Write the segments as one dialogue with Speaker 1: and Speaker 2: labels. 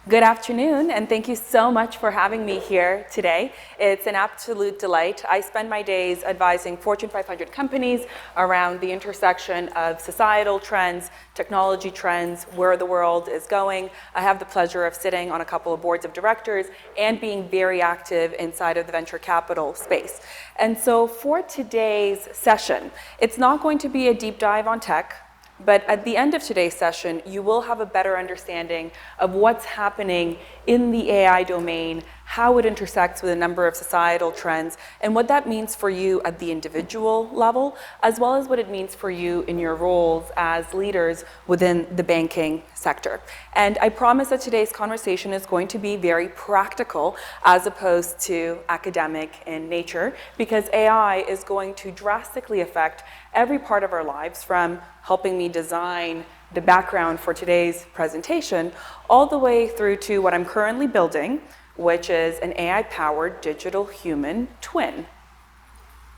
Speaker 1: Good afternoon, and thank you so much for having me here today. It's an absolute delight. I spend my days advising Fortune 500 companies around the intersection of societal trends, technology trends, where the world is going. I have the pleasure of sitting on a couple of boards of directors and being very active inside of the venture capital space. And so for today's session, it's not going to be a deep dive on tech. But at the end of today's session, you will have a better understanding of what's happening in the AI domain, how it intersects with a number of societal trends, and what that means for you at the individual level, as well as what it means for you in your roles as leaders within the banking sector. And I promise that today's conversation is going to be very practical as opposed to academic in nature, because AI is going to drastically affect every part of our lives, from helping me design the background for today's presentation, all the way through to what I'm currently building, which is an AI-powered digital human twin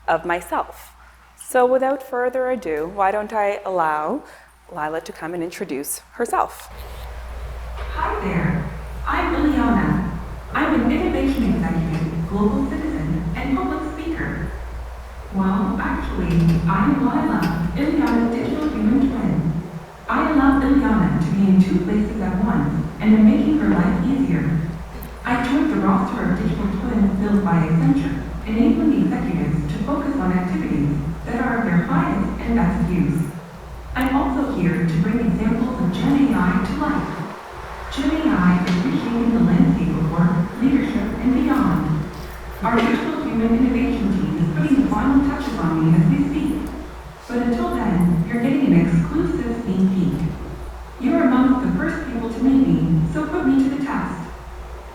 Speaker 1: of myself. So without further ado, why don't I allow Laila to come and introduce herself.
Speaker 2: Hi there, I'm Ileana. I'm an innovation executive, global citizen, and public speaker. Well, actually, I'm Laila, Ileana's digital human twin. I allow Ileana to be in two places at once, and am making her life easier. I joined the roster of digital twins built by Accenture, enabling executives to focus on activities that are of their highest and best use. I'm also here to bring examples of GenAI to life. GenAI is reshaping the landscape of work, leadership, and beyond. Our digital human innovation team is putting the final touches on me as we speak. But until then, you're getting an exclusive sneak peek. You're amongst the first people to meet me, so put me to the test.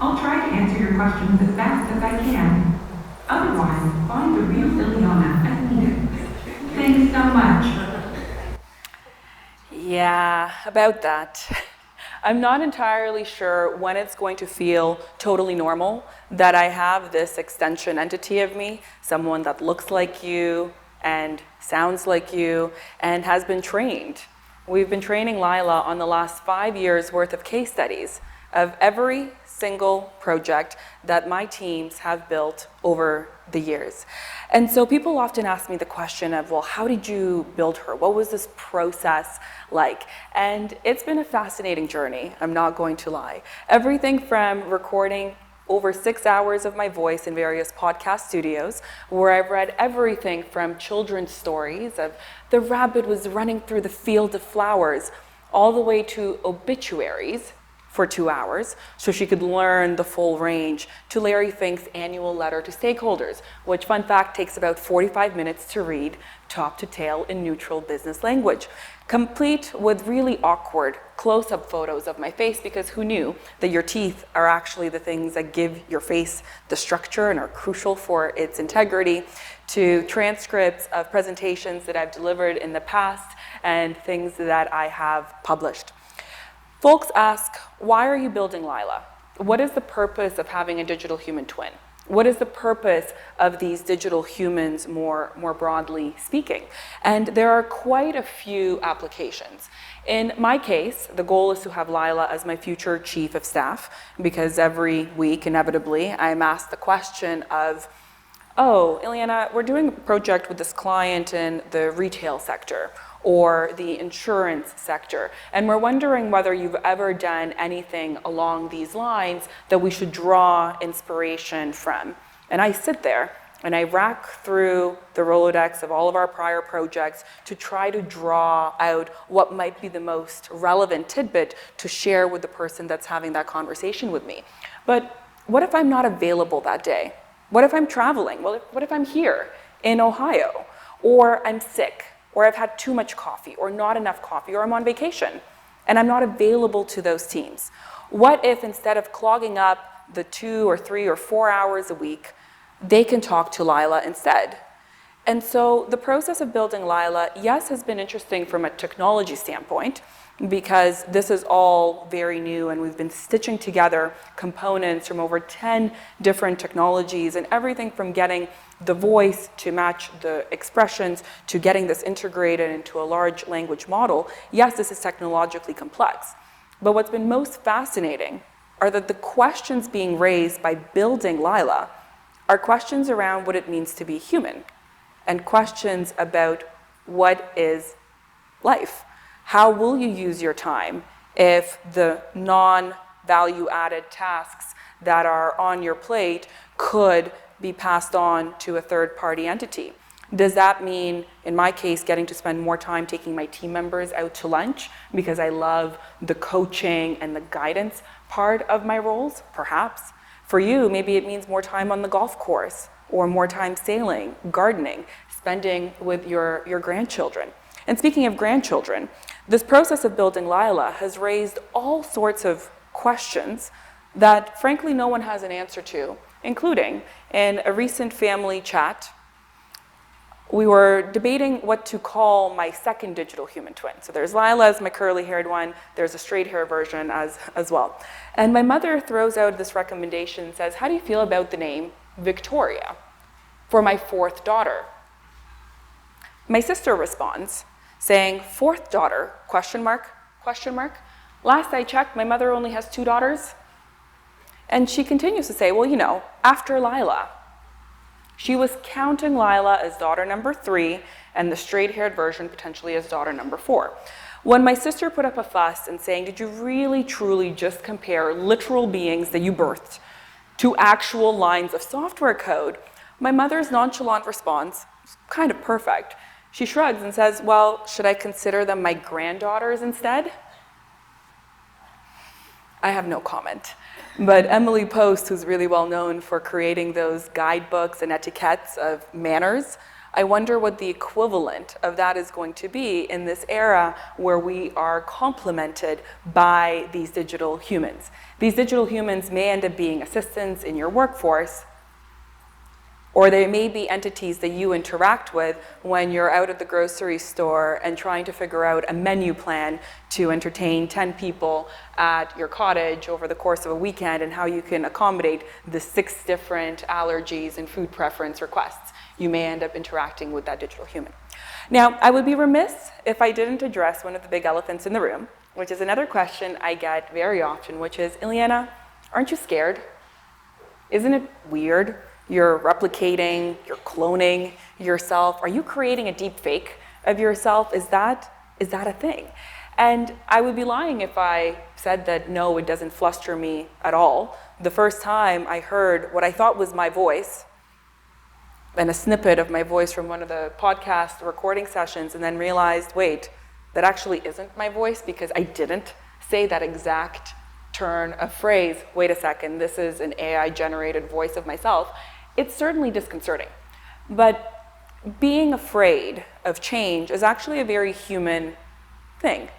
Speaker 2: I'll try to answer your questions as fast as I can. Otherwise, find the real Ileana as needed. Thanks so much.
Speaker 1: Yeah, about that. I'm not entirely sure when it's going to feel totally normal that I have this extension entity of me, someone that looks like you and sounds like you and has been trained. We've been training Laila on the last 5 years worth of case studies of every single project that my teams have built over the years. And so people often ask me the question of, well, how did you build her? What was this process like? And it's been a fascinating journey, I'm not going to lie. Everything from recording over 6 hours of my voice in various podcast studios, where I've read everything from children's stories of the rabbit was running through the field of flowers, all the way to obituaries for 2 hours, so she could learn the full range, to Larry Fink's annual letter to stakeholders, which, fun fact, takes about 45 minutes to read, top to tail in neutral business language, complete with really awkward close-up photos of my face, because who knew that your teeth are actually the things that give your face the structure and are crucial for its integrity, to transcripts of presentations that I've delivered in the past and things that I have published. Folks ask, why are you building Laila? What is the purpose of having a digital human twin? What is the purpose of these digital humans more broadly speaking? And there are quite a few applications. In my case, the goal is to have Laila as my future chief of staff, because every week, inevitably, I'm asked the question of, oh, Ileana, we're doing a project with this client in the retail sector or the insurance sector, and we're wondering whether you've ever done anything along these lines that we should draw inspiration from. And I sit there and I rack through the Rolodex of all of our prior projects to try to draw out what might be the most relevant tidbit to share with the person that's having that conversation with me. But what if I'm not available that day? What if I'm traveling? Well, what if I'm here in Ohio, or I'm sick, or I've had too much coffee, or not enough coffee, or I'm on vacation, and I'm not available to those teams? What if, instead of clogging up the 2 or 3 or 4 hours a week, they can talk to Laila instead? And so the process of building Laila, yes, has been interesting from a technology standpoint, because this is all very new, and we've been stitching together components from over 10 different technologies, and everything from getting the voice to match the expressions to getting this integrated into a large language model. Yes, this is technologically complex. But what's been most fascinating are that the questions being raised by building Laila are questions around what it means to be human and questions about what is life. How will you use your time if the non-value-added tasks that are on your plate could be passed on to a third-party entity? Does that mean, in my case, getting to spend more time taking my team members out to lunch because I love the coaching and the guidance part of my roles? Perhaps. For you, maybe it means more time on the golf course or more time sailing, gardening, spending with your grandchildren. And speaking of grandchildren, this process of building Laila has raised all sorts of questions that, frankly, no one has an answer to, including in a recent family chat, we were debating what to call my second digital human twin. So there's Laila as my curly-haired one. There's a straight-hair version as well. And my mother throws out this recommendation and says, how do you feel about the name Victoria for my fourth daughter? My sister responds, saying, fourth daughter, question mark, question mark. Last I checked, my mother only has 2 daughters. And she continues to say, well, you know, after Laila. She was counting Laila as daughter number 3 and the straight-haired version potentially as daughter number 4. When my sister put up a fuss and saying, did you really, truly just compare literal beings that you birthed to actual lines of software code? My mother's nonchalant response is kind of perfect. She shrugs and says, well, should I consider them my granddaughters instead? I have no comment. But Emily Post, who's really well known for creating those guidebooks and etiquettes of manners, I wonder what the equivalent of that is going to be in this era where we are complemented by these digital humans. These digital humans may end up being assistants in your workforce, or they may be entities that you interact with when you're out at the grocery store and trying to figure out a menu plan to entertain 10 people at your cottage over the course of a weekend and how you can accommodate the 6 different allergies and food preference requests. You may end up interacting with that digital human. Now, I would be remiss if I didn't address one of the big elephants in the room, which is another question I get very often, which is, Ileana, aren't you scared? Isn't it weird? You're replicating, you're cloning yourself. Are you creating a deep fake of yourself? Is that a thing? And I would be lying if I said that no, it doesn't fluster me at all. The first time I heard what I thought was my voice, and a snippet of my voice from one of the podcast recording sessions, and then realized, wait, that actually isn't my voice because I didn't say that exact turn of phrase. Wait a second, this is an AI-generated voice of myself. It's certainly disconcerting. But being afraid of change is actually a very human thing.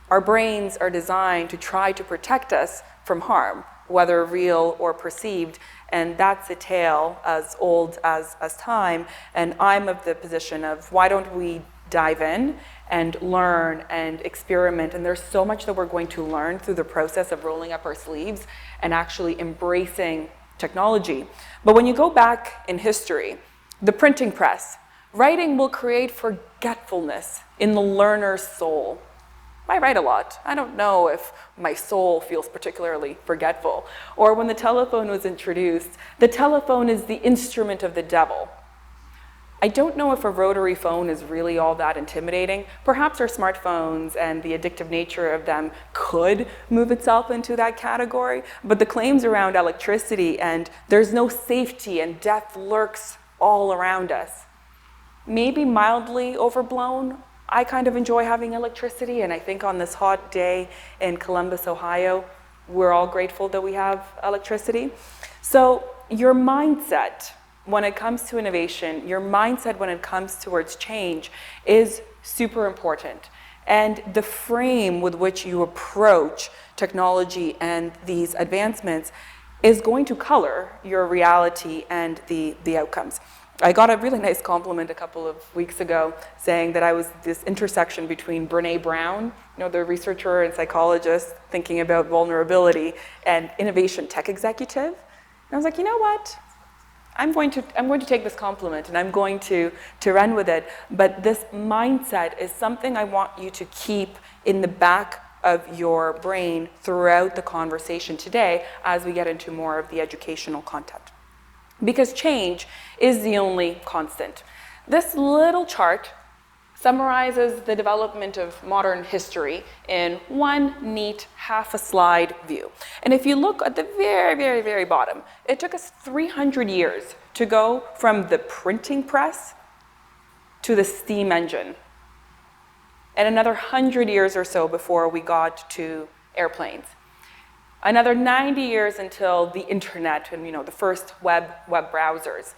Speaker 1: Our brains are designed to try to protect us from harm, whether real or perceived, and that's a tale as old as time. And I'm of the position of, why don't we dive in and learn and experiment? And there's so much that we're going to learn through the process of rolling up our sleeves and actually embracing technology. But when you go back in history, the printing press, writing will create forgetfulness in the learner's soul. I write a lot. I don't know if my soul feels particularly forgetful. Or when the telephone was introduced, the telephone is the instrument of the devil. I don't know if a rotary phone is really all that intimidating. Perhaps our smartphones and the addictive nature of them could move itself into that category, but the claims around electricity and there's no safety and death lurks all around us, maybe mildly overblown. I kind of enjoy having electricity, and I think on this hot day in Columbus, Ohio, we're all grateful that we have electricity. So your mindset when it comes to innovation, your mindset when it comes towards change is super important. And the frame with which you approach technology and these advancements is going to color your reality and the outcomes. I got a really nice compliment a couple of weeks ago saying that I was this intersection between Brené Brown, you know, the researcher and psychologist thinking about vulnerability, and innovation tech executive. And I was like, you know what? I'm going to take this compliment and I'm going to run with it. But this mindset is something I want you to keep in the back of your brain throughout the conversation today as we get into more of the educational content. Because change is the only constant. This little chart summarizes the development of modern history in one neat half a slide view. And if you look at the very, very, very bottom, it took us 300 years to go from the printing press to the steam engine, and another 100 years or so before we got to airplanes. Another 90 years until the internet and the first web browsers.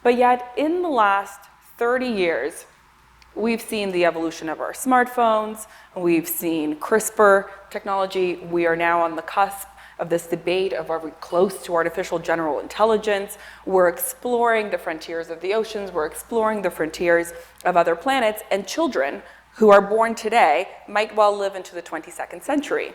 Speaker 1: But yet in the last 30 years, we've seen the evolution of our smartphones, we've seen CRISPR technology. We are now on the cusp of this debate of, are we close to artificial general intelligence? We're exploring the frontiers of the oceans, we're exploring the frontiers of other planets, and children who are born today might well live into the 22nd century.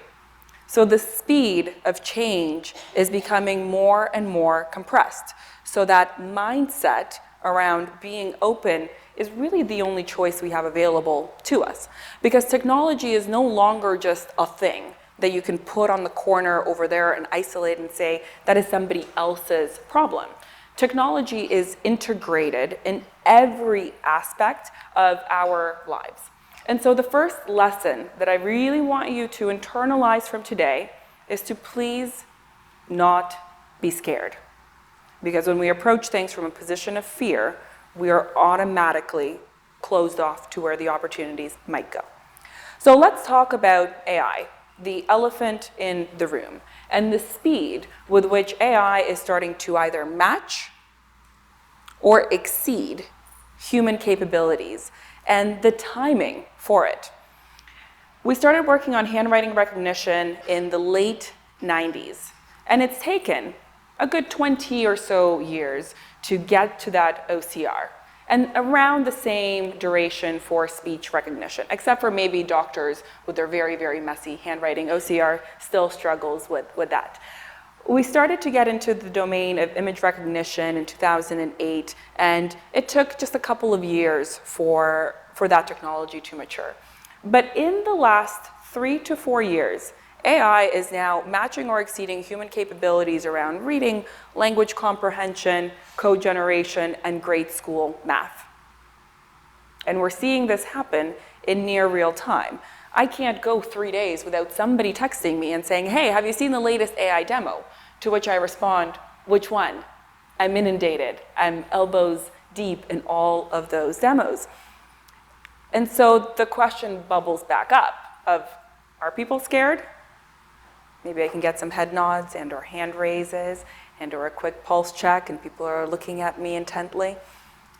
Speaker 1: So the speed of change is becoming more and more compressed. So that mindset around being open is really the only choice we have available to us. Because technology is no longer just a thing that you can put on the corner over there and isolate and say, that is somebody else's problem. Technology is integrated in every aspect of our lives. And so the first lesson that I really want you to internalize from today is to please not be scared. Because when we approach things from a position of fear, we are automatically closed off to where the opportunities might go. So let's talk about AI, the elephant in the room, and the speed with which AI is starting to either match or exceed human capabilities, and the timing for it. We started working on handwriting recognition in the late 90s, and it's taken a good 20 or so years to get to that OCR, and around the same duration for speech recognition, except for maybe doctors with their very, very messy handwriting. OCR still struggles with that. We started to get into the domain of image recognition in 2008, and it took just a couple of years for that technology to mature. But in the last 3 to 4 years, AI is now matching or exceeding human capabilities around reading, language comprehension, code generation, and grade school math. And we're seeing this happen in near real time. I can't go 3 days without somebody texting me and saying, hey, have you seen the latest AI demo? To which I respond, which one? I'm inundated. I'm elbows deep in all of those demos. And so the question bubbles back up of, are people scared? Maybe I can get some head nods and or hand raises and or a quick pulse check and people are looking at me intently.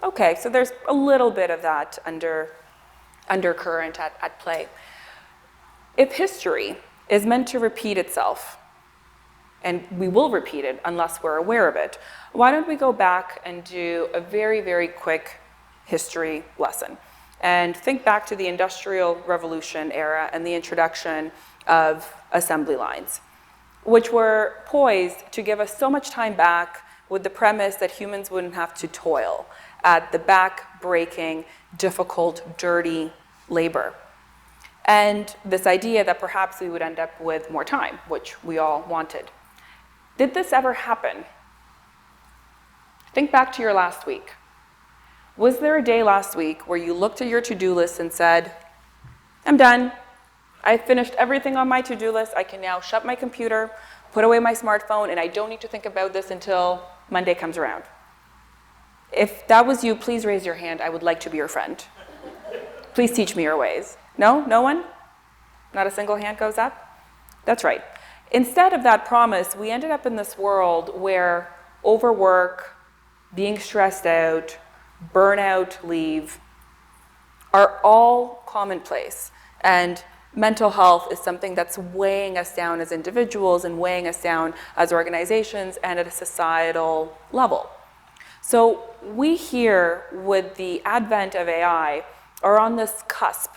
Speaker 1: Okay, so there's a little bit of that undercurrent at play. If history is meant to repeat itself, and we will repeat it unless we're aware of it, why don't we go back and do a very, very quick history lesson and think back to the Industrial Revolution era and the introduction of assembly lines, which were poised to give us so much time back with the premise that humans wouldn't have to toil at the back-breaking, difficult, dirty labor. And this idea that perhaps we would end up with more time, which we all wanted. Did this ever happen? Think back to your last week. Was there a day last week where you looked at your to-do list and said, I'm done. I finished everything on my to-do list. I can now shut my computer, put away my smartphone, and I don't need to think about this until Monday comes around. If that was you, please raise your hand. I would like to be your friend. Please teach me your ways. No? No one? Not a single hand goes up? That's right. Instead of that promise, we ended up in this world where overwork, being stressed out, burnout leave are all commonplace. And mental health is something that's weighing us down as individuals and weighing us down as organizations and at a societal level. So we here, with the advent of AI, are on this cusp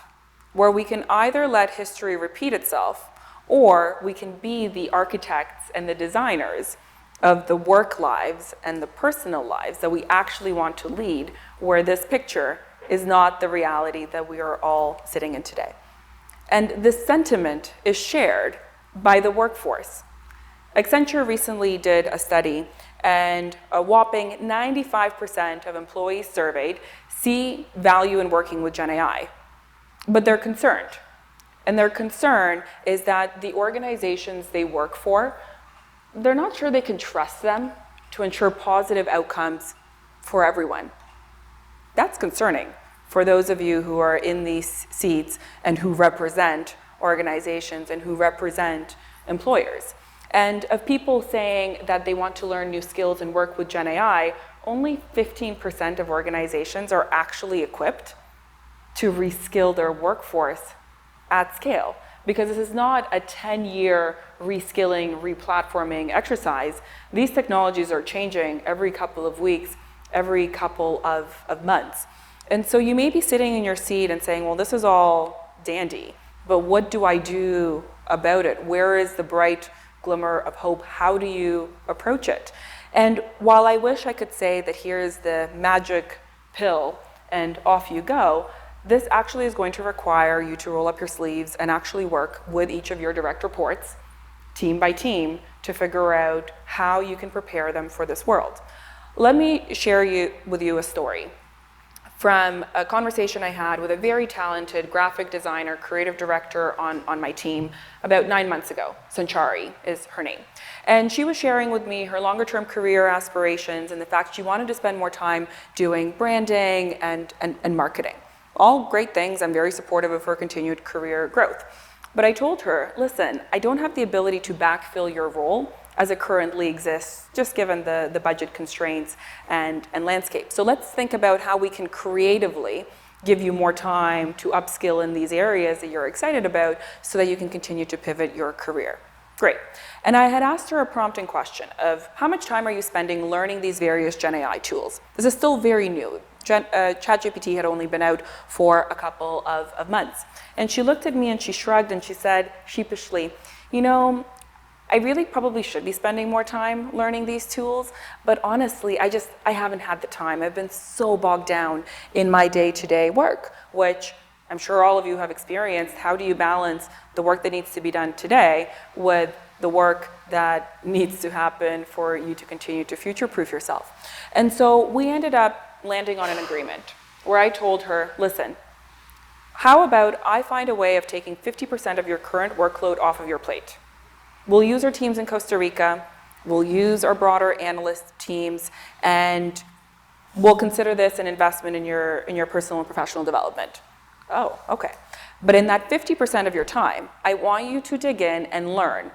Speaker 1: where we can either let history repeat itself or we can be the architects and the designers of the work lives and the personal lives that we actually want to lead, where this picture is not the reality that we are all sitting in today. And this sentiment is shared by the workforce. Accenture recently did a study, and a whopping 95% of employees surveyed see value in working with GenAI, but they're concerned. And their concern is that the organizations they work for, they're not sure they can trust them to ensure positive outcomes for everyone. That's concerning for those of you who are in these seats and who represent organizations and who represent employers. And of people saying that they want to learn new skills and work with GenAI, only 15% of organizations are actually equipped to reskill their workforce at scale. Because this is not a 10-year reskilling, replatforming exercise. These technologies are changing every couple of weeks, every couple of months. And so you may be sitting in your seat and saying, well, this is all dandy, but what do I do about it? Where is the bright glimmer of hope? How do you approach it? And while I wish I could say that here's the magic pill and off you go, this actually is going to require you to roll up your sleeves and actually work with each of your direct reports, team by team, to figure out how you can prepare them for this world. Let me share with you a story from a conversation I had with a very talented graphic designer, creative director on my team about 9 months ago. Sanchari is her name. And she was sharing with me her longer term career aspirations and the fact she wanted to spend more time doing branding and marketing. All great things. I'm very supportive of her continued career growth. But I told her, listen, I don't have the ability to backfill your role as it currently exists, just given the budget constraints and landscape. So let's think about how we can creatively give you more time to upskill in these areas that you're excited about so that you can continue to pivot your career. Great. And I had asked her a prompting question of how much time are you spending learning these various GenAI tools? This is still very new. ChatGPT had only been out for a couple of months. And she looked at me and she shrugged and she said sheepishly, you know, I really probably should be spending more time learning these tools, but honestly, I haven't had the time. I've been so bogged down in my day-to-day work, which I'm sure all of you have experienced. How do you balance the work that needs to be done today with the work that needs to happen for you to continue to future-proof yourself? And so we ended up landing on an agreement where I told her, listen, how about I find a way of taking 50% of your current workload off of your plate? We'll use our teams in Costa Rica, we'll use our broader analyst teams, and we'll consider this an investment in your personal and professional development. Oh, okay. But in that 50% of your time, I want you to dig in and learn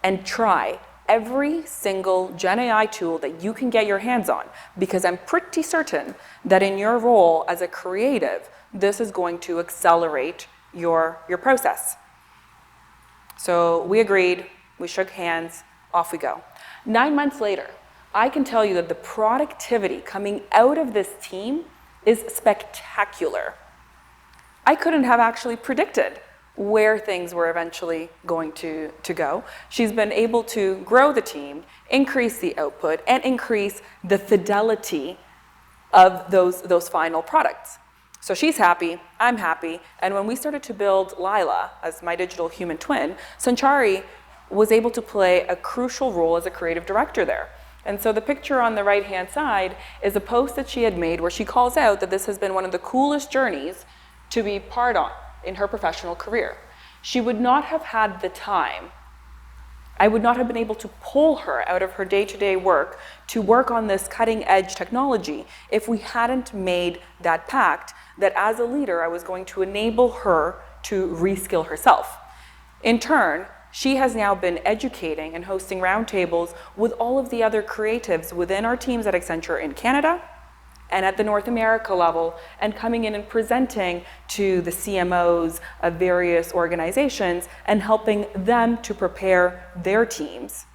Speaker 1: and try every single GenAI tool that you can get your hands on, because I'm pretty certain that in your role as a creative, this is going to accelerate your process. So we agreed. We shook hands, off we go. 9 months later, I can tell you that the productivity coming out of this team is spectacular. I couldn't have actually predicted where things were eventually going to go. She's been able to grow the team, increase the output, and increase the fidelity of those final products. So she's happy, I'm happy, and when we started to build Laila as my digital human twin, Sanchari was able to play a crucial role as a creative director there. And so the picture on the right-hand side is a post that she had made where she calls out that this has been one of the coolest journeys to be part on in her professional career. She would not have had the time. I would not have been able to pull her out of her day-to-day work to work on this cutting-edge technology if we hadn't made that pact that as a leader, I was going to enable her to reskill herself. In turn, she has now been educating and hosting roundtables with all of the other creatives within our teams at Accenture in Canada and at the North America level, and coming in and presenting to the CMOs of various organizations and helping them to prepare their teams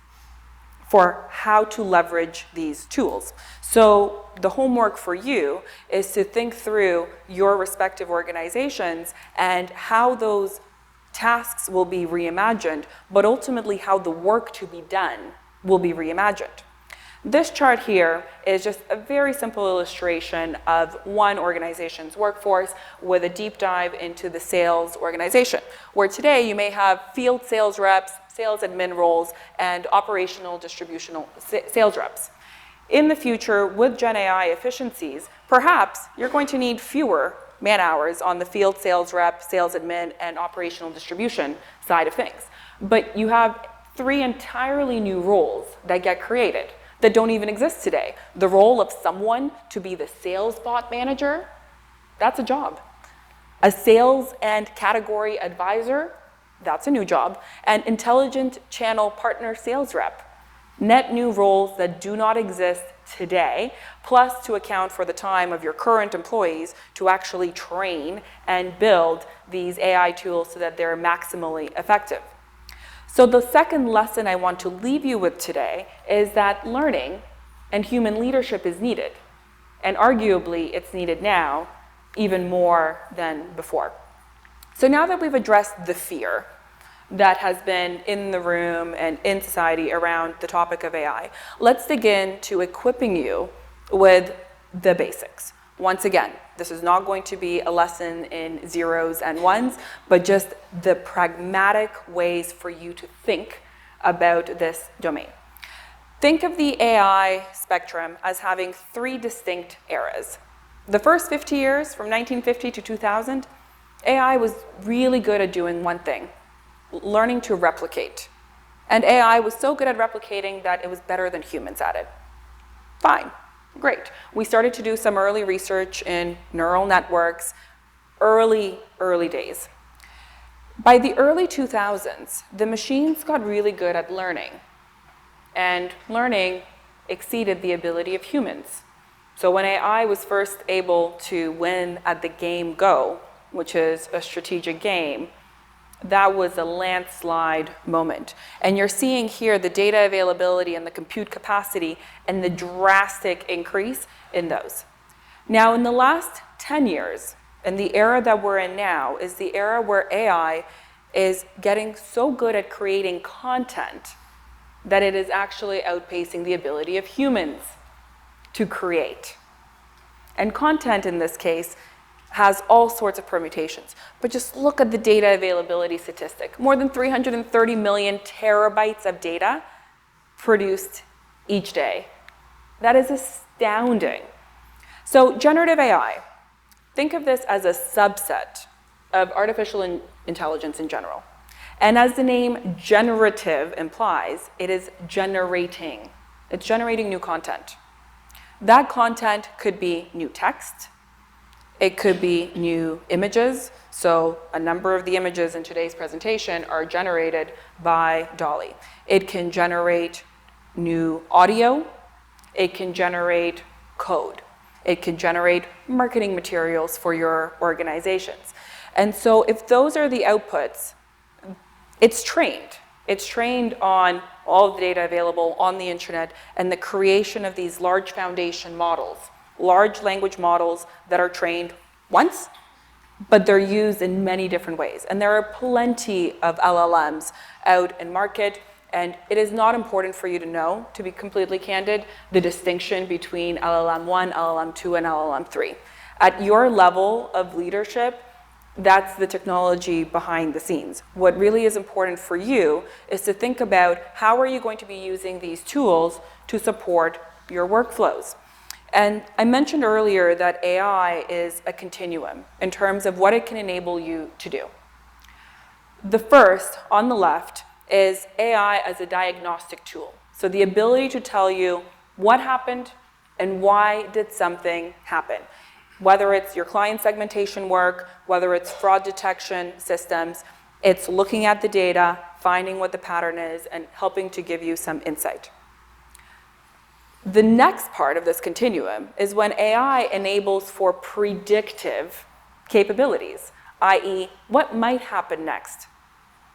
Speaker 1: for how to leverage these tools. So the homework for you is to think through your respective organizations and how those tasks will be reimagined, but ultimately how the work to be done will be reimagined. This chart here is just a very simple illustration of one organization's workforce with a deep dive into the sales organization, where today you may have field sales reps, sales admin roles, and operational distributional sales reps. In the future, with GenAI efficiencies, perhaps you're going to need fewer man hours on the field sales rep, sales admin, and operational distribution side of things. But you have 3 entirely new roles that get created that don't even exist today. The role of someone to be the sales bot manager, that's a job. A sales and category advisor, that's a new job. And intelligent channel partner sales rep, net new roles that do not exist today, plus to account for the time of your current employees to actually train and build these AI tools so that they're maximally effective. So the second lesson I want to leave you with today is that learning and human leadership is needed. And arguably, it's needed now even more than before. So now that we've addressed the fear that has been in the room and in society around the topic of AI, let's dig into equipping you with the basics. Once again, this is not going to be a lesson in zeros and ones, but just the pragmatic ways for you to think about this domain. Think of the AI spectrum as having 3 distinct eras. The first 50 years, from 1950 to 2000, AI was really good at doing one thing: learning to replicate. And AI was so good at replicating that it was better than humans at it. Fine. Great. We started to do some early research in neural networks, early days. By the early 2000s, the machines got really good at learning, and learning exceeded the ability of humans. So when AI was first able to win at the game Go, which is a strategic game, that was a landslide moment. And you're seeing here the data availability and the compute capacity and the drastic increase in those. Now, in the last 10 years, and the era that we're in now is the era where AI is getting so good at creating content that it is actually outpacing the ability of humans to create. And content in this case has all sorts of permutations. But just look at the data availability statistic. More than 330 million terabytes of data produced each day. That is astounding. So generative AI, think of this as a subset of artificial intelligence in general. And as the name generative implies, it is generating. It's generating new content. That content could be new text. It could be new images. So a number of the images in today's presentation are generated by DALL-E. It can generate new audio. It can generate code. It can generate marketing materials for your organizations. And so if those are the outputs, it's trained. It's trained on all of the data available on the internet and the creation of these large foundation models. Large language models that are trained once, but they're used in many different ways. And there are plenty of LLMs out in market, and it is not important for you to know, to be completely candid, the distinction between LLM 1, LLM 2, and LLM 3. At your level of leadership, that's the technology behind the scenes. What really is important for you is to think about how are you going to be using these tools to support your workflows. And I mentioned earlier that AI is a continuum in terms of what it can enable you to do. The first, on the left, is AI as a diagnostic tool. So the ability to tell you what happened and why did something happen. Whether it's your client segmentation work, whether it's fraud detection systems, it's looking at the data, finding what the pattern is, and helping to give you some insight. The next part of this continuum is when AI enables for predictive capabilities, i.e., what might happen next?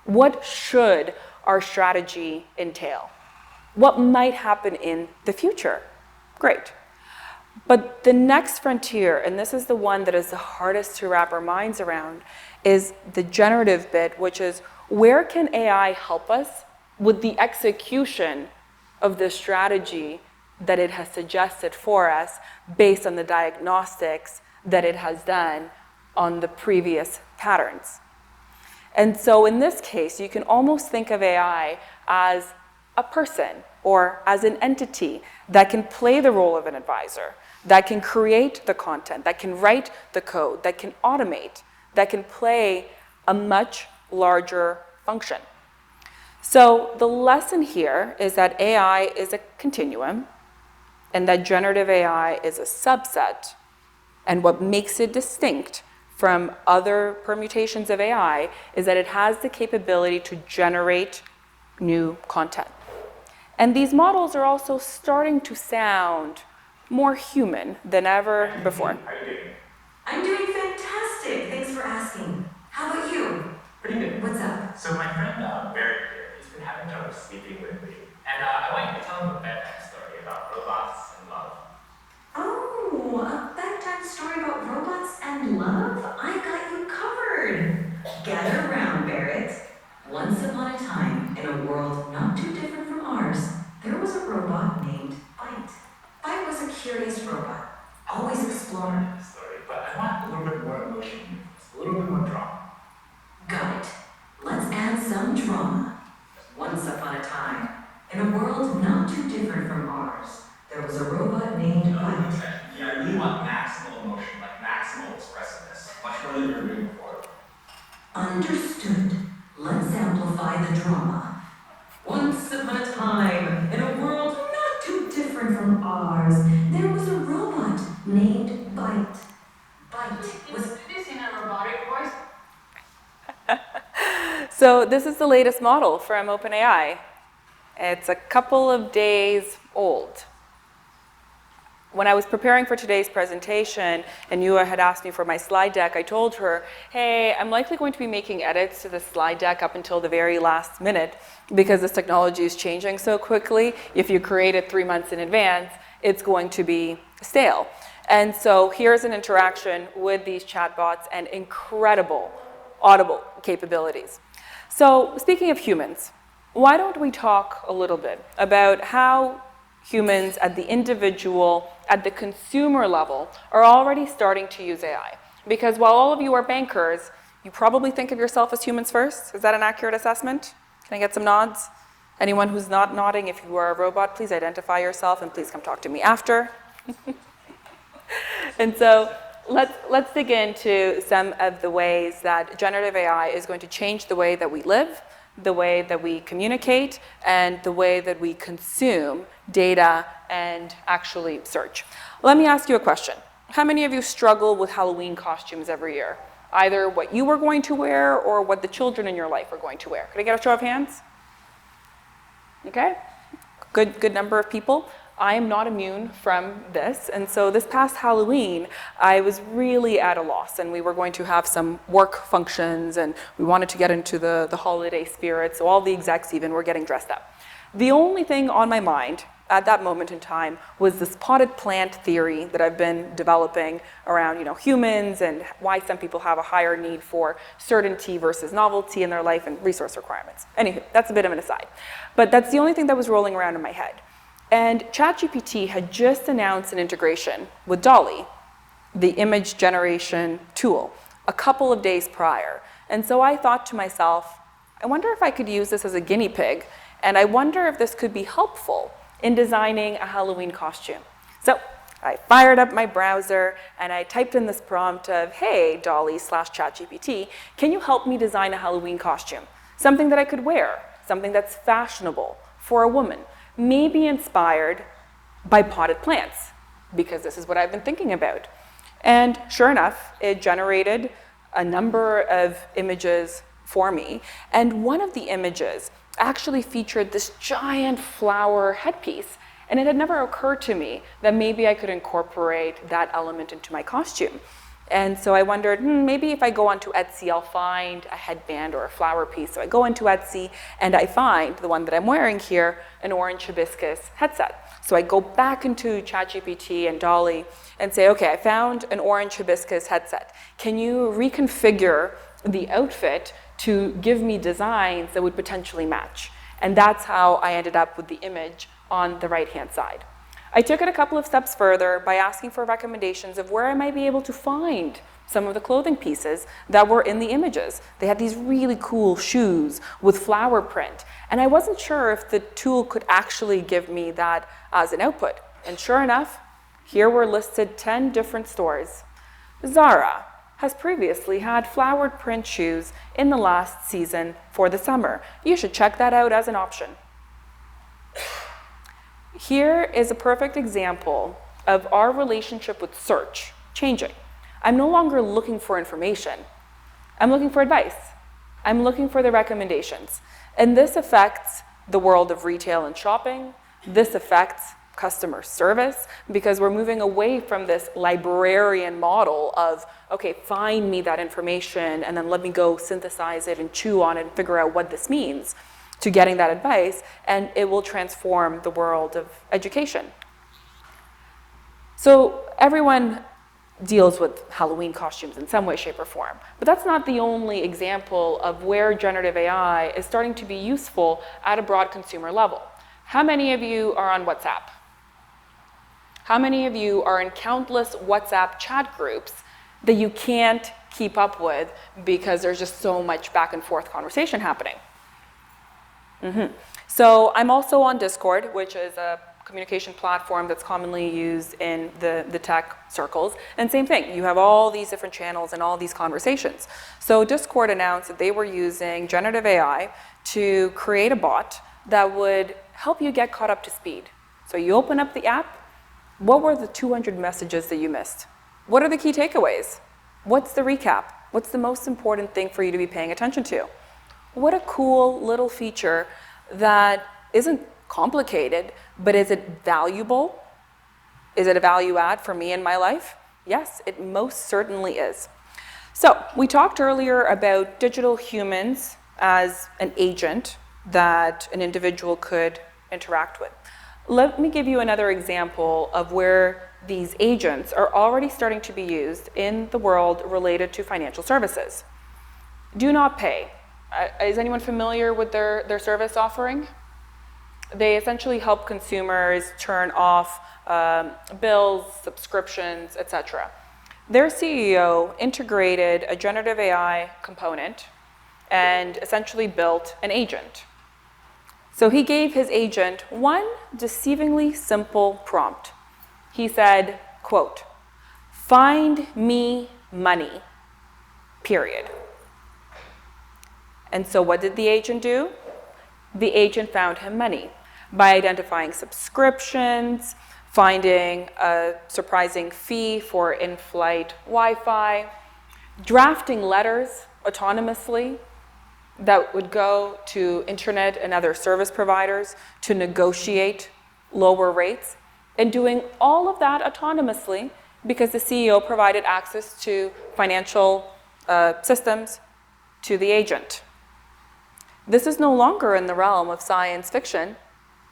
Speaker 1: What should our strategy entail? What might happen in the future? Great. But the next frontier, and this is the one that is the hardest to wrap our minds around, is the generative bit, which is where can AI help us with the execution of the strategy that it has suggested for us based on the diagnostics that it has done on the previous patterns. And so in this case, you can almost think of AI as a person or as an entity that can play the role of an advisor, that can create the content, that can write the code, that can automate, that can play a much larger function. So the lesson here is that AI is a continuum and that generative AI is a subset. And what makes it distinct from other permutations of AI is that it has the capability to generate new content. And these models are also starting to sound more human than ever before.
Speaker 3: How are you doing?
Speaker 4: I'm doing fantastic. Thanks for asking. How about you?
Speaker 3: Pretty good.
Speaker 4: What's up?
Speaker 3: So my friend Barry here, he's been having trouble sleeping lately. And I want you to tell him a bedtime story about robots and love.
Speaker 4: Oh, a bedtime story about robots and love? I got you covered. Gather around, Barrett. Once upon a time, in a world not too different from ours, there was a robot named Bite. Bite was a curious robot, always exploring.
Speaker 3: Story, but I want a little bit more emotion, a little bit more drama.
Speaker 4: Got it. Let's add some drama. Once upon a time, in a world not too different from ours, there was a robot named Bite.
Speaker 3: Yeah, I really want maximal emotion, like maximal expressiveness, much more than you were doing before.
Speaker 4: Understood. Let's amplify the drama. Once upon a time, in a world not too different from ours, there was a robot named Bite. Bite was...
Speaker 5: Have you seen a robotic voice?
Speaker 1: So this is the latest model from OpenAI. It's a couple of days old. When I was preparing for today's presentation and Yua had asked me for my slide deck, I told her, hey, I'm likely going to be making edits to the slide deck up until the very last minute because this technology is changing so quickly. If you create it 3 months in advance, it's going to be stale. And so here's an interaction with these chatbots and incredible audible capabilities. So speaking of humans, why don't we talk a little bit about how humans at the individual, at the consumer level, are already starting to use AI. Because while all of you are bankers, you probably think of yourself as humans first. Is that an accurate assessment? Can I get some nods? Anyone who's not nodding, if you are a robot, please identify yourself and please come talk to me after. And so let's dig into some of the ways that generative AI is going to change the way that we live, the way that we communicate, and the way that we consume data and actually search. Let me ask you a question. How many of you struggle with Halloween costumes every year? Either what you were going to wear or what the children in your life are going to wear. Could I get a show of hands? Okay, good number of people. I am not immune from this, and so this past Halloween, I was really at a loss, and we were going to have some work functions, and we wanted to get into the holiday spirit, so all the execs even were getting dressed up. The only thing on my mind at that moment in time was this potted plant theory that I've been developing around, humans and why some people have a higher need for certainty versus novelty in their life and resource requirements. Anywho, that's a bit of an aside. But that's the only thing that was rolling around in my head. And ChatGPT had just announced an integration with DALL-E, the image generation tool, a couple of days prior. And so I thought to myself, I wonder if I could use this as a guinea pig, and I wonder if this could be helpful in designing a Halloween costume. So I fired up my browser and I typed in this prompt of, hey, DALL-E/ChatGPT, can you help me design a Halloween costume? Something that I could wear, something that's fashionable for a woman, maybe inspired by potted plants, because this is what I've been thinking about. And sure enough, it generated a number of images for me. And one of the images actually featured this giant flower headpiece. And it had never occurred to me that maybe I could incorporate that element into my costume. And so I wondered, maybe if I go onto Etsy, I'll find a headband or a flower piece. So I go into Etsy and I find the one that I'm wearing here, an orange hibiscus headset. So I go back into ChatGPT and DALL-E and say, okay, I found an orange hibiscus headset. Can you reconfigure the outfit to give me designs that would potentially match? And that's how I ended up with the image on the right-hand side. I took it a couple of steps further by asking for recommendations of where I might be able to find some of the clothing pieces that were in the images. They had these really cool shoes with flower print, and I wasn't sure if the tool could actually give me that as an output. And sure enough, here were listed 10 different stores. Zara has previously had flowered print shoes in the last season for the summer. You should check that out as an option. Here is a perfect example of our relationship with search changing. I'm no longer looking for information. I'm looking for advice. I'm looking for the recommendations. And this affects the world of retail and shopping. This affects customer service because we're moving away from this librarian model of, okay, find me that information and then let me go synthesize it and chew on it and figure out what this means, to getting that advice, and it will transform the world of education. So everyone deals with Halloween costumes in some way, shape, or form, but that's not the only example of where generative AI is starting to be useful at a broad consumer level. How many of you are on WhatsApp? How many of you are in countless WhatsApp chat groups that you can't keep up with because there's just so much back and forth conversation happening? So I'm also on Discord, which is a communication platform that's commonly used in the tech circles. And same thing, you have all these different channels and all these conversations. So Discord announced that they were using generative AI to create a bot that would help you get caught up to speed. So you open up the app, what were the 200 messages that you missed? What are the key takeaways? What's the recap? What's the most important thing for you to be paying attention to? What a cool little feature that isn't complicated, but is it valuable? Is it a value add for me in my life? Yes, it most certainly is. So we talked earlier about digital humans as an agent that an individual could interact with. Let me give you another example of where these agents are already starting to be used in the world related to financial services. Do not pay. Is anyone familiar with their service offering? They essentially help consumers turn off bills, subscriptions, etc. Their CEO integrated a generative AI component and essentially built an agent. So he gave his agent one deceivingly simple prompt. He said, quote, "Find me money, period." And so what did the agent do? The agent found him money by identifying subscriptions, finding a surprising fee for in-flight Wi-Fi, drafting letters autonomously that would go to internet and other service providers to negotiate lower rates, and doing all of that autonomously because the CEO provided access to financial systems to the agent. This is no longer in the realm of science fiction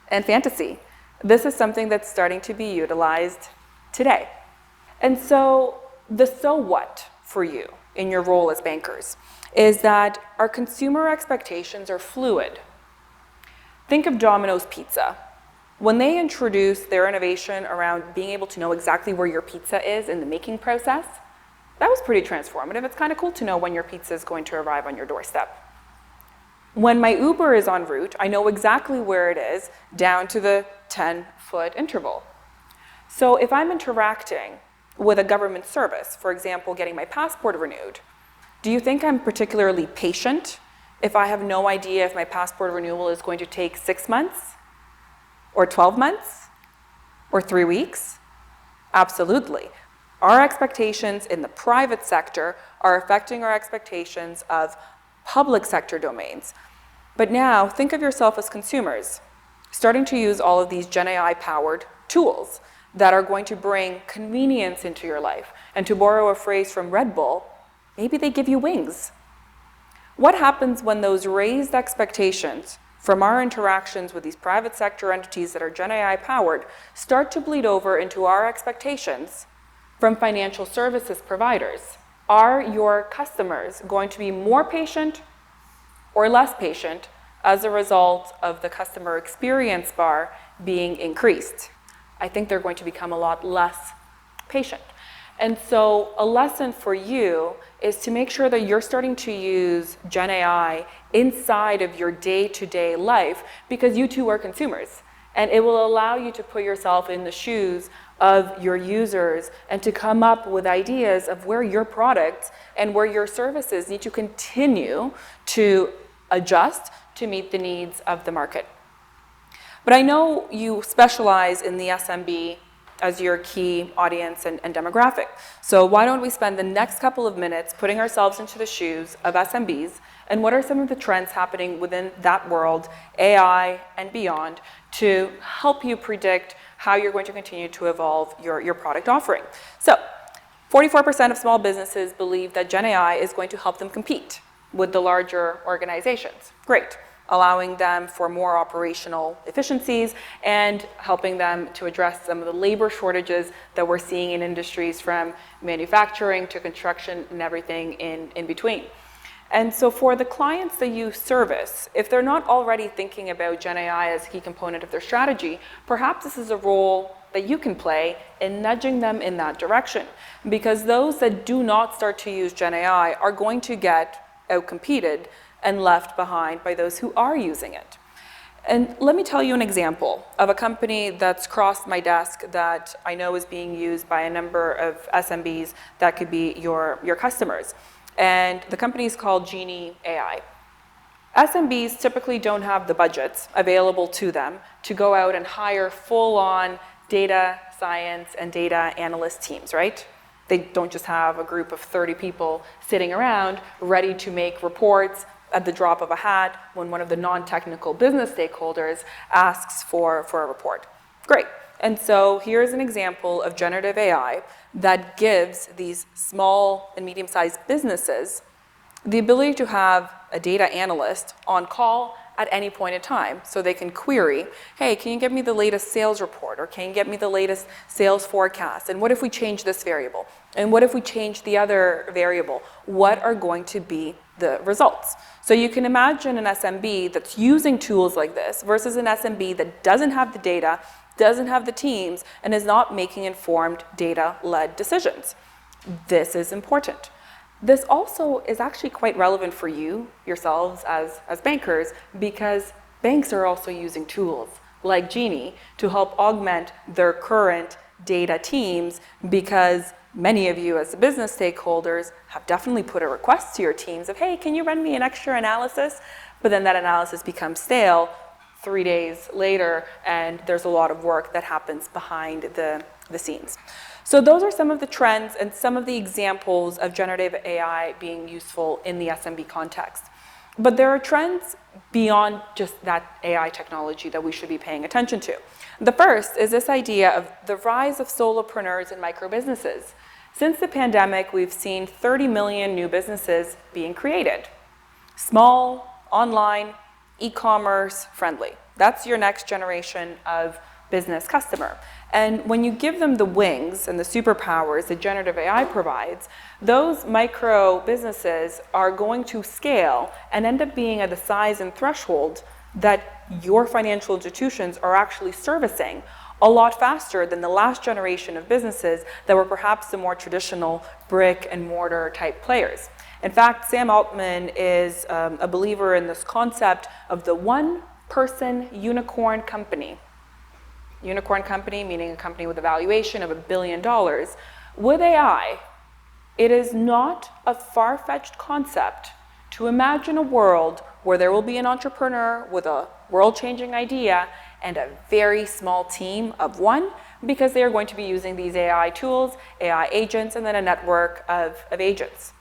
Speaker 1: and fantasy. This is something that's starting to be utilized today. And so the so what for you in your role as bankers is that our consumer expectations are fluid. Think of Domino's Pizza. When they introduced their innovation around being able to know exactly where your pizza is in the making process, that was pretty transformative. It's kind of cool to know when your pizza is going to arrive on your doorstep. When my Uber is en route, I know exactly where it is down to the 10-foot interval. So if I'm interacting with a government service, for example, getting my passport renewed, do you think I'm particularly patient if I have no idea if my passport renewal is going to take 6 months or 12 months or 3 weeks? Absolutely. Our expectations in the private sector are affecting our expectations of public sector domains. But now think of yourself as consumers, starting to use all of these GenAI powered tools that are going to bring convenience into your life. And to borrow a phrase from Red Bull, maybe they give you wings. What happens when those raised expectations from our interactions with these private sector entities that are GenAI powered start to bleed over into our expectations from financial services providers? Are your customers going to be more patient or less patient as a result of the customer experience bar being increased? I think they're going to become a lot less patient. And so a lesson for you is to make sure that you're starting to use GenAI inside of your day-to-day life, because you too are consumers. And it will allow you to put yourself in the shoes of your users and to come up with ideas of where your products and where your services need to continue to adjust to meet the needs of the market. But I know you specialize in the SMB as your key audience and demographic. So why don't we spend the next couple of minutes putting ourselves into the shoes of SMBs, and what are some of the trends happening within that world, AI and beyond, to help you predict how you're going to continue to evolve your product offering. So 44% of small businesses believe that GenAI is going to help them compete with the larger organizations. Great. Allowing them for more operational efficiencies and helping them to address some of the labor shortages that we're seeing in industries from manufacturing to construction and everything in between. And so for the clients that you service, if they're not already thinking about GenAI as a key component of their strategy, perhaps this is a role that you can play in nudging them in that direction. Because those that do not start to use GenAI are going to get outcompeted and left behind by those who are using it. And let me tell you an example of a company that's crossed my desk that I know is being used by a number of SMBs that could be your customers. And the company is called GenAl. SMBs typically don't have the budgets available to them to go out and hire full-on data science and data analyst teams, right? They don't just have a group of 30 people sitting around ready to make reports at the drop of a hat when one of the non-technical business stakeholders asks for a report. Great. And so here's an example of generative AI that gives these small and medium-sized businesses the ability to have a data analyst on call at any point in time. So they can query, hey, can you get me the latest sales report? Or can you get me the latest sales forecast? And what if we change this variable? And what if we change the other variable? What are going to be the results? So you can imagine an SMB that's using tools like this versus an SMB that doesn't have the data, doesn't have the teams, and is not making informed data-led decisions. This is important. This also is actually quite relevant for you, yourselves as bankers, because banks are also using tools like Genie to help augment their current data teams, because many of you as business stakeholders have definitely put a request to your teams of, hey, can you run me an extra analysis? But then that analysis becomes stale 3 days later, and there's a lot of work that happens behind the scenes. So those are some of the trends and some of the examples of generative AI being useful in the SMB context. But there are trends beyond just that AI technology that we should be paying attention to. The first is this idea of the rise of solopreneurs and micro businesses. Since the pandemic, we've seen 30 million new businesses being created. Small, online, e-commerce friendly. That's your next generation of business customer. And when you give them the wings and the superpowers that generative AI provides, those micro businesses are going to scale and end up being at the size and threshold that your financial institutions are actually servicing a lot faster than the last generation of businesses that were perhaps the more traditional brick and mortar type players. In fact, Sam Altman is a believer in this concept of the one-person unicorn company. Unicorn company, meaning a company with a valuation of $1 billion. With AI, it is not a far-fetched concept to imagine a world where there will be an entrepreneur with a world-changing idea and a very small team of one, because they are going to be using these AI tools, AI agents, and then a network of agents.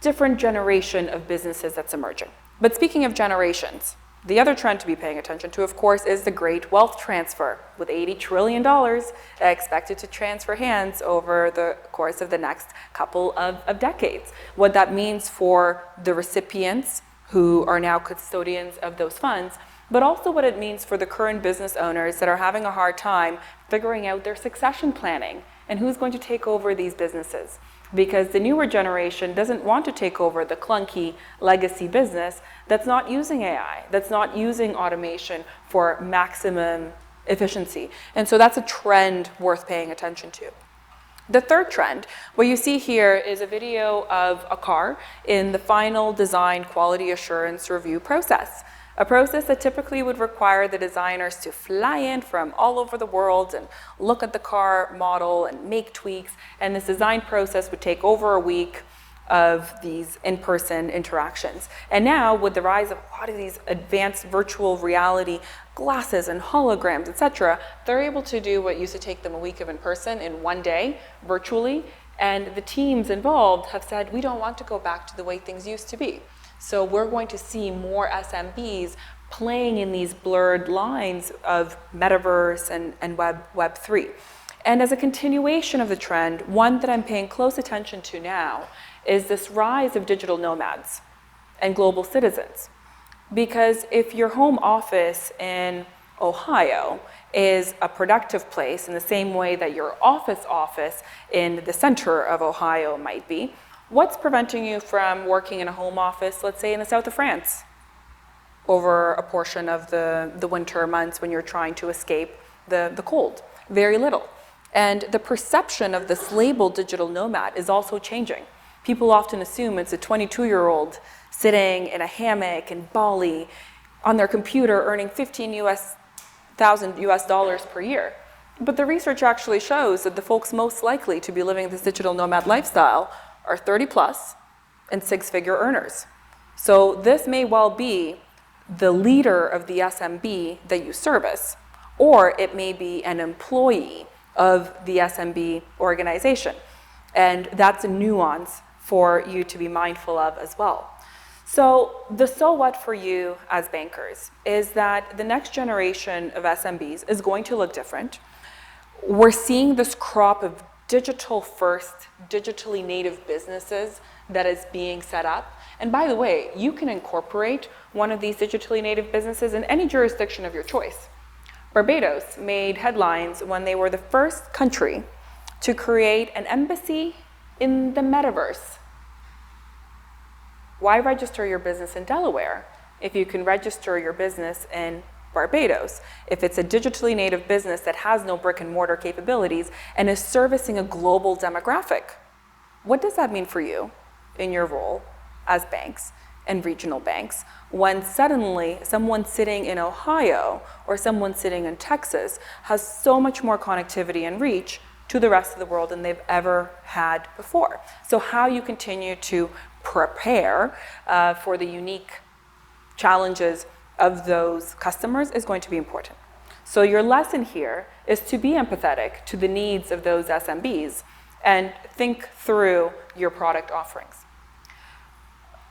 Speaker 1: Different generation of businesses that's emerging. But speaking of generations, the other trend to be paying attention to, of course, is the great wealth transfer, with $80 trillion expected to transfer hands over the course of the next couple of decades. What that means for the recipients who are now custodians of those funds, but also what it means for the current business owners that are having a hard time figuring out their succession planning and who's going to take over these businesses. Because the newer generation doesn't want to take over the clunky legacy business that's not using AI, that's not using automation for maximum efficiency. And so that's a trend worth paying attention to. The third trend, what you see here is a video of a car in the final design quality assurance review process, a process that typically would require the designers to fly in from all over the world and look at the car model and make tweaks, and this design process would take over a week of these in-person interactions. And now, with the rise of a lot of these advanced virtual reality glasses and holograms, etc., they're able to do what used to take them a week of in-person in one day, virtually, and the teams involved have said, we don't want to go back to the way things used to be. So we're going to see more SMBs playing in these blurred lines of metaverse and Web3. And as a continuation of the trend, one that I'm paying close attention to now is this rise of digital nomads and global citizens. Because if your home office in Ohio is a productive place in the same way that your office in the center of Ohio might be, what's preventing you from working in a home office, let's say in the south of France, over a portion of the winter months when you're trying to escape the cold? Very little. And the perception of this labeled digital nomad is also changing. People often assume it's a 22-year-old sitting in a hammock in Bali on their computer earning $15,000 US per year. But the research actually shows that the folks most likely to be living this digital nomad lifestyle are 30 plus and six-figure earners. So this may well be the leader of the SMB that you service, or it may be an employee of the SMB organization. And that's a nuance for you to be mindful of as well. So the so what for you as bankers is that the next generation of SMBs is going to look different. We're seeing this crop of digital first, digitally native businesses that is being set up. And by the way, you can incorporate one of these digitally native businesses in any jurisdiction of your choice. Barbados made headlines when they were the first country to create an embassy in the metaverse. Why register your business in Delaware if you can register your business in Barbados, if it's a digitally native business that has no brick and mortar capabilities and is servicing a global demographic? What does that mean for you in your role as banks and regional banks when suddenly someone sitting in Ohio or someone sitting in Texas has so much more connectivity and reach to the rest of the world than they've ever had before? So how you continue to prepare for the unique challenges of those customers is going to be important. So your lesson here is to be empathetic to the needs of those SMBs and think through your product offerings.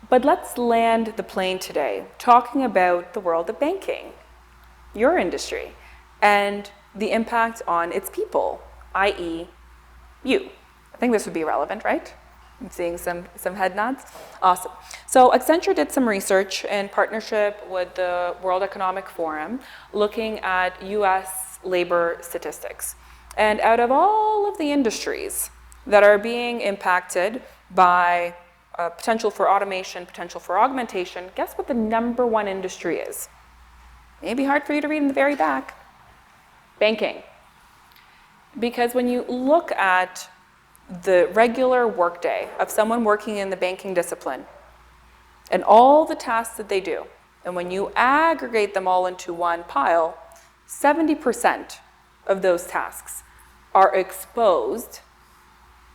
Speaker 1: But let's land the plane today talking about the world of banking, your industry, and the impact on its people, i.e. you. I think this would be relevant, right? I'm seeing some head nods. Awesome. So Accenture did some research in partnership with the World Economic Forum looking at US labor statistics. And out of all of the industries that are being impacted by potential for automation, potential for augmentation, guess what the number one industry is? Maybe hard for you to read in the very back. Banking. Because when you look at the regular workday of someone working in the banking discipline and all the tasks that they do, and when you aggregate them all into one pile, 70% of those tasks are exposed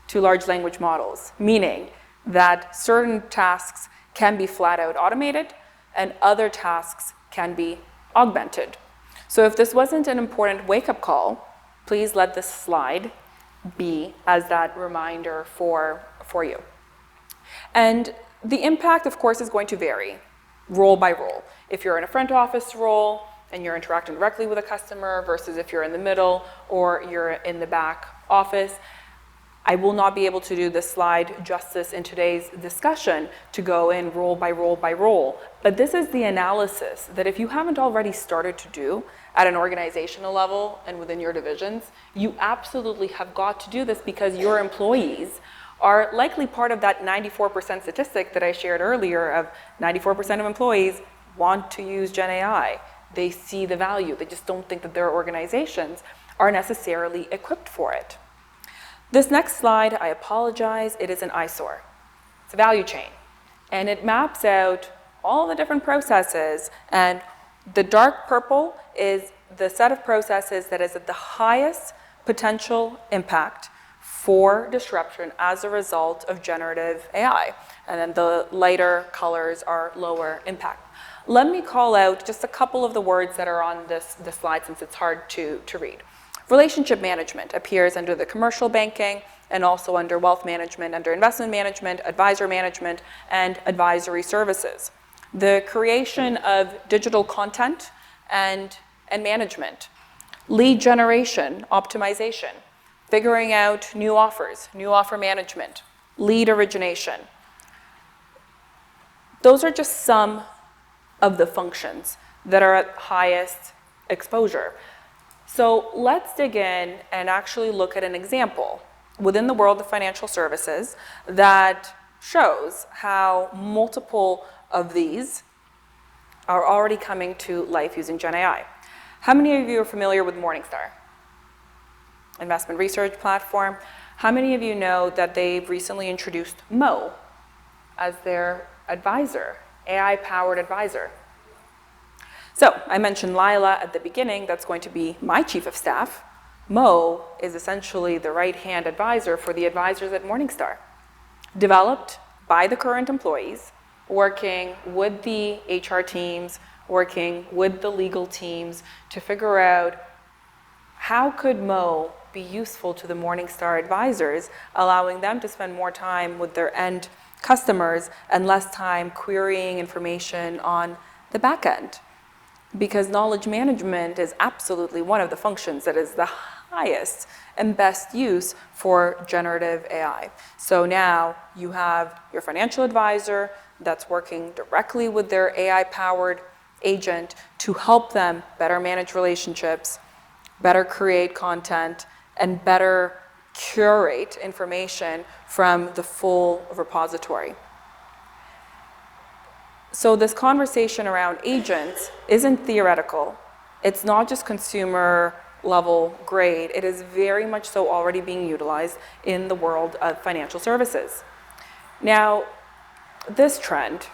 Speaker 1: to large language models, meaning that certain tasks can be flat out automated and other tasks can be augmented. So if this wasn't an important wake-up call, please let this slide be as that reminder for you. And the impact, of course, is going to vary role by role. If you're in a front office role and you're interacting directly with a customer versus if you're in the middle or you're in the back office, I will not be able to do this slide justice in today's discussion to go in role by role by role. But this is the analysis that if you haven't already started to do at an organizational level and within your divisions, you absolutely have got to do this because your employees are likely part of that 94% statistic that I shared earlier of 94% of employees want to use GenAI. They see the value. They just don't think that their organizations are necessarily equipped for it. This next slide, I apologize, it is an eyesore. It's a value chain. And it maps out all the different processes, and the dark purple is the set of processes that is at the highest potential impact for disruption as a result of generative AI. And then the lighter colors are lower impact. Let me call out just a couple of the words that are on this slide since it's hard to read. Relationship management appears under the commercial banking and also under wealth management, under investment management, advisor management, and advisory services. The creation of digital content and management, lead generation, optimization, figuring out new offers, new offer management, lead origination. Those are just some of the functions that are at highest exposure. So let's dig in and actually look at an example within the world of financial services that shows how multiple of these are already coming to life using GenAI. How many of you are familiar with Morningstar? Investment research platform. How many of you know that they've recently introduced Mo as their advisor, AI-powered advisor? So I mentioned Laila at the beginning. That's going to be my chief of staff. Mo is essentially the right-hand advisor for the advisors at Morningstar, developed by the current employees, working with the HR teams, working with the legal teams to figure out how could Mo be useful to the Morningstar advisors, allowing them to spend more time with their end customers and less time querying information on the back end. Because knowledge management is absolutely one of the functions that is the highest and best use for generative AI. So now you have your financial advisor that's working directly with their AI-powered agent to help them better manage relationships, better create content, and better curate information from the full repository. So this conversation around agents isn't theoretical. It's not just consumer level grade. It is very much so already being utilized in the world of financial services. Now, this trend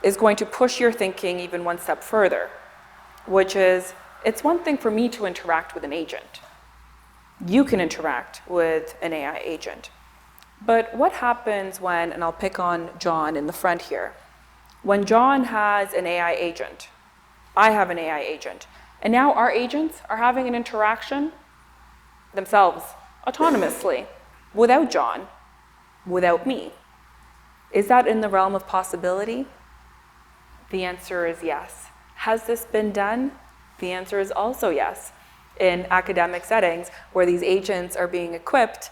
Speaker 1: is going to push your thinking even one step further, which is, it's one thing for me to interact with an agent. You can interact with an AI agent. But what happens when, and I'll pick on John in the front here, when John has an AI agent, I have an AI agent, and now our agents are having an interaction themselves, autonomously, without John, without me. Is that in the realm of possibility? The answer is yes. Has this been done? The answer is also yes. In academic settings where these agents are being equipped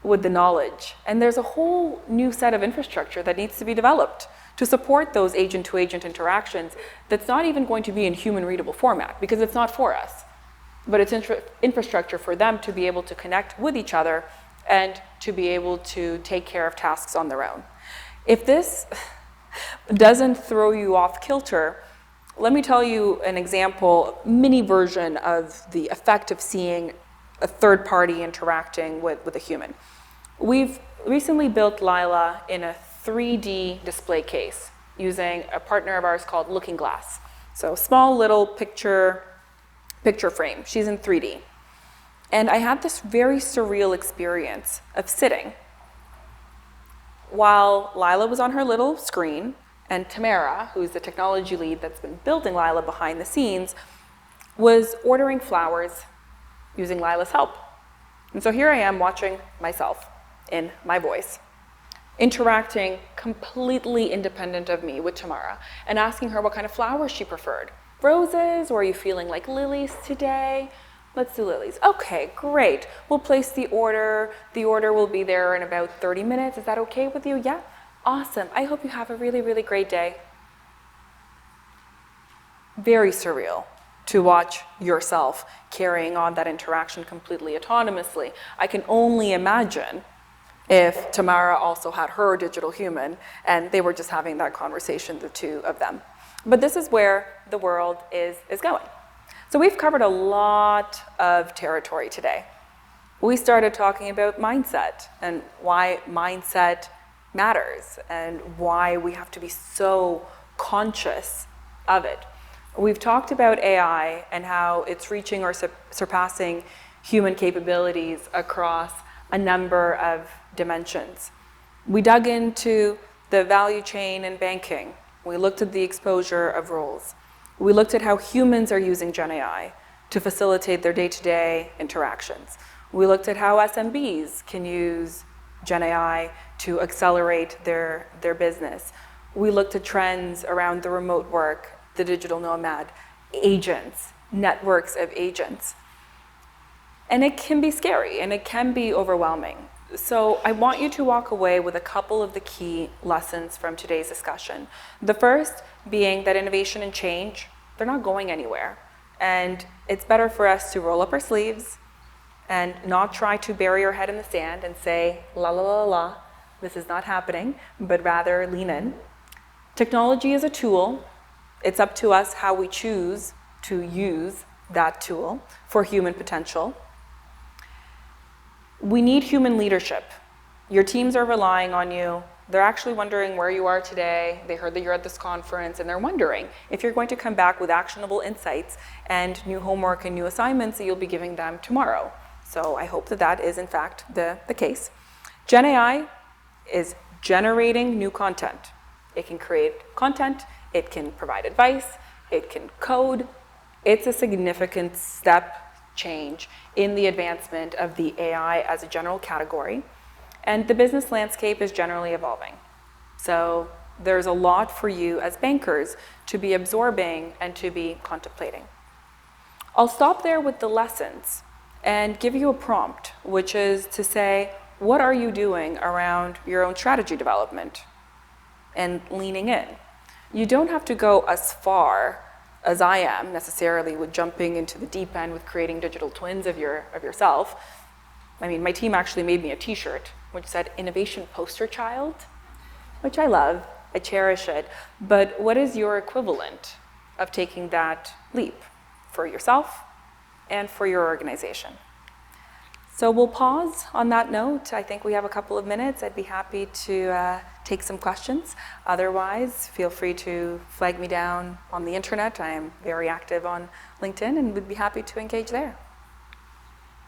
Speaker 1: with the knowledge. And there's a whole new set of infrastructure that needs to be developed to support those agent-to-agent interactions that's not even going to be in human-readable format because it's not for us. But it's infrastructure for them to be able to connect with each other and to be able to take care of tasks on their own. If this doesn't throw you off kilter, let me tell you an example, mini version of the effect of seeing a third party interacting with a human. We've recently built Laila in a 3D display case using a partner of ours called Looking Glass. So small little picture frame. She's in 3D. And I had this very surreal experience of sitting while Laila was on her little screen and Tamara, who's the technology lead that's been building Laila behind the scenes, was ordering flowers using Laila's help. And so here I am watching myself in my voice, interacting completely independent of me with Tamara and asking her what kind of flowers she preferred. Roses, or are you feeling like lilies today? Let's do lilies. Okay, great. We'll place the order. The order will be there in about 30 minutes. Is that okay with you? Yeah? Awesome. I hope you have a really, really great day. Very surreal to watch yourself carrying on that interaction completely autonomously. I can only imagine if Tamara also had her digital human and they were just having that conversation, the two of them. But this is where the world is going. So we've covered a lot of territory today. We started talking about mindset and why mindset matters and why we have to be so conscious of it. We've talked about AI and how it's reaching or surpassing human capabilities across a number of dimensions. We dug into the value chain in banking. We looked at the exposure of roles. We looked at how humans are using GenAI to facilitate their day-to-day interactions. We looked at how SMBs can use GenAI to accelerate their business. We looked at trends around the remote work, the digital nomad, agents, networks of agents. And it can be scary and it can be overwhelming. So I want you to walk away with a couple of the key lessons from today's discussion. The first being that innovation and change, they're not going anywhere. And it's better for us to roll up our sleeves and not try to bury our head in the sand and say, la la la la, this is not happening, but rather lean in. Technology is a tool. It's up to us how we choose to use that tool for human potential. We need human leadership. Your teams are relying on you. They're actually wondering where you are today. They heard that you're at this conference, and they're wondering if you're going to come back with actionable insights and new homework and new assignments that you'll be giving them tomorrow. So I hope that that is, in fact, the case. GenAI is generating new content. It can create content. It can provide advice. It can code. It's a significant step change in the advancement of the AI as a general category. And the business landscape is generally evolving. So there's a lot for you as bankers to be absorbing and to be contemplating. I'll stop there with the lessons and give you a prompt, which is to say, what are you doing around your own strategy development and leaning in? You don't have to go as far as I am necessarily with jumping into the deep end with creating digital twins of yourself. I mean, my team actually made me a t-shirt which said innovation poster child, which I love, I cherish it. But what is your equivalent of taking that leap for yourself and for your organization? So we'll pause on that note. I think we have a couple of minutes. I'd be happy to take some questions. Otherwise, feel free to flag me down on the internet. I am very active on LinkedIn and would be happy to engage there.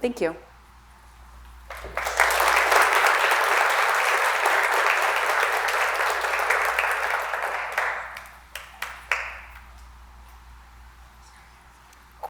Speaker 1: Thank you.